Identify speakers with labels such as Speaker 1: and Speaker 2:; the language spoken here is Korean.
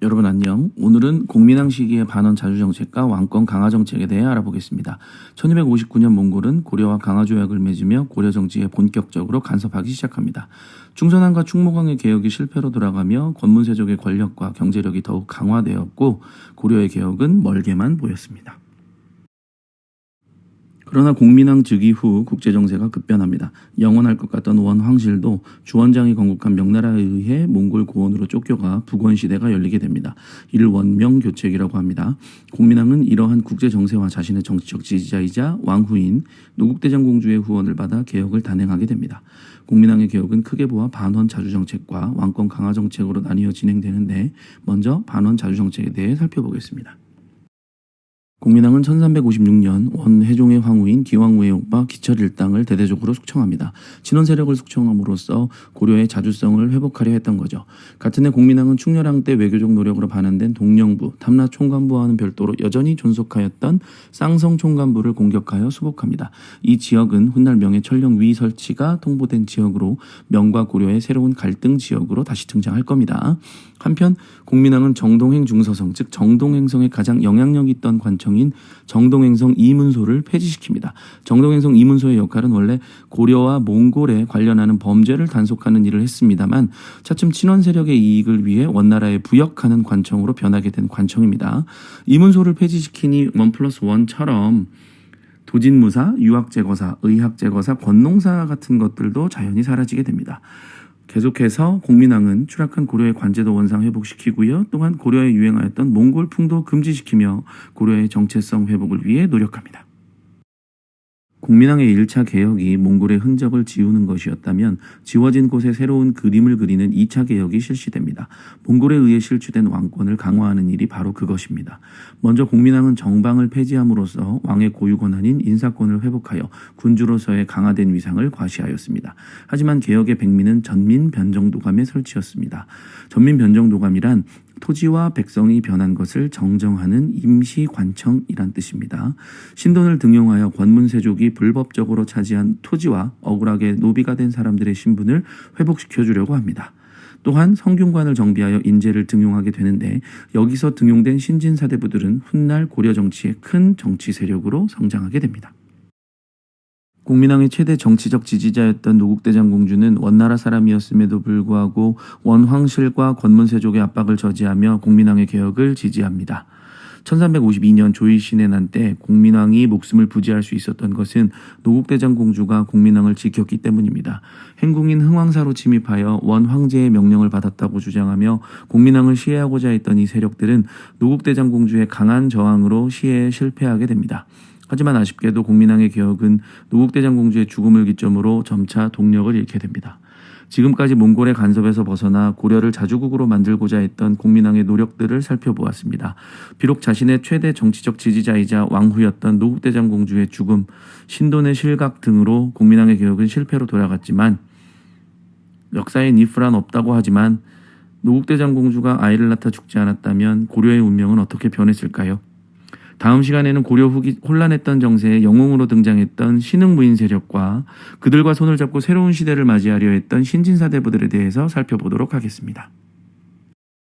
Speaker 1: 여러분 안녕. 오늘은 공민왕 시기의 반원 자주 정책과 왕권 강화 정책에 대해 알아보겠습니다. 1259년 몽골은 고려와 강화 조약을 맺으며 고려 정치에 본격적으로 간섭하기 시작합니다. 충선왕과 충무광의 개혁이 실패로 돌아가며 권문세족의 권력과 경제력이 더욱 강화되었고 고려의 개혁은 멀게만 보였습니다. 그러나 공민왕 즉위 후 국제정세가 급변합니다. 영원할 것 같던 원황실도 주원장이 건국한 명나라에 의해 몽골 고원으로 쫓겨가 북원시대가 열리게 됩니다. 이를 원명교책이라고 합니다. 공민왕은 이러한 국제정세와 자신의 정치적 지지자이자 왕후인 노국대장공주의 후원을 받아 개혁을 단행하게 됩니다. 공민왕의 개혁은 크게 보아 반원 자주정책과 왕권 강화 정책으로 나뉘어 진행되는데 먼저 반원 자주정책에 대해 살펴보겠습니다. 공민왕은 1356년 원회종의 황후인 기왕후의 오빠 기철 일당을 대대적으로 숙청합니다. 친원 세력을 숙청함으로써 고려의 자주성을 회복하려 했던 거죠. 같은 해 공민왕은 충렬왕 때 외교적 노력으로 반환된 동령부, 탐라 총관부와는 별도로 여전히 존속하였던 쌍성 총관부를 공격하여 수복합니다. 이 지역은 훗날 명의 천령 위 설치가 통보된 지역으로 명과 고려의 새로운 갈등 지역으로 다시 등장할 겁니다. 한편 공민왕은 정동행 중서성, 즉 정동행성에 가장 영향력 있던 관청인 정동행성 이문소를 폐지시킵니다. 정동행성 이문소의 역할은 원래 고려와 몽골에 관련하는 범죄를 단속하는 일을 했습니다만 차츰 친원 세력의 이익을 위해 원나라에 부역하는 관청으로 변하게 된 관청입니다. 이문소를 폐지시키니 1+1처럼 도진무사, 유학제거사, 의학제거사, 권농사 같은 것들도 자연히 사라지게 됩니다. 계속해서 공민왕은 추락한 고려의 관제도 원상 회복시키고요. 또한 고려에 유행하였던 몽골풍도 금지시키며 고려의 정체성 회복을 위해 노력합니다. 공민왕의 1차 개혁이 몽골의 흔적을 지우는 것이었다면 지워진 곳에 새로운 그림을 그리는 2차 개혁이 실시됩니다. 몽골에 의해 실추된 왕권을 강화하는 일이 바로 그것입니다. 먼저 공민왕은 정방을 폐지함으로써 왕의 고유 권한인 인사권을 회복하여 군주로서의 강화된 위상을 과시하였습니다. 하지만 개혁의 백미는 전민변정도감의 설치였습니다. 전민변정도감이란 토지와 백성이 변한 것을 정정하는 임시관청이란 뜻입니다. 신돈을 등용하여 권문세족이 불법적으로 차지한 토지와 억울하게 노비가 된 사람들의 신분을 회복시켜주려고 합니다. 또한 성균관을 정비하여 인재를 등용하게 되는데 여기서 등용된 신진사대부들은 훗날 고려 정치의 큰 정치 세력으로 성장하게 됩니다. 공민왕의 최대 정치적 지지자였던 노국대장공주는 원나라 사람이었음에도 불구하고 원황실과 권문세족의 압박을 저지하며 공민왕의 개혁을 지지합니다. 1352년 조이신의 난 때 공민왕이 목숨을 부지할 수 있었던 것은 노국대장공주가 공민왕을 지켰기 때문입니다. 행궁인 흥왕사로 침입하여 원황제의 명령을 받았다고 주장하며 공민왕을 시해하고자 했던 이 세력들은 노국대장공주의 강한 저항으로 시해에 실패하게 됩니다. 하지만 아쉽게도 공민왕의 개혁은 노국대장공주의 죽음을 기점으로 점차 동력을 잃게 됩니다. 지금까지 몽골의 간섭에서 벗어나 고려를 자주국으로 만들고자 했던 공민왕의 노력들을 살펴보았습니다. 비록 자신의 최대 정치적 지지자이자 왕후였던 노국대장공주의 죽음, 신돈의 실각 등으로 공민왕의 개혁은 실패로 돌아갔지만 역사에 니프란 없다고 하지만 노국대장공주가 아이를 낳다 죽지 않았다면 고려의 운명은 어떻게 변했을까요? 다음 시간에는 고려 후기 혼란했던 정세에 영웅으로 등장했던 신흥무인 세력과 그들과 손을 잡고 새로운 시대를 맞이하려 했던 신진사대부들에 대해서 살펴보도록 하겠습니다.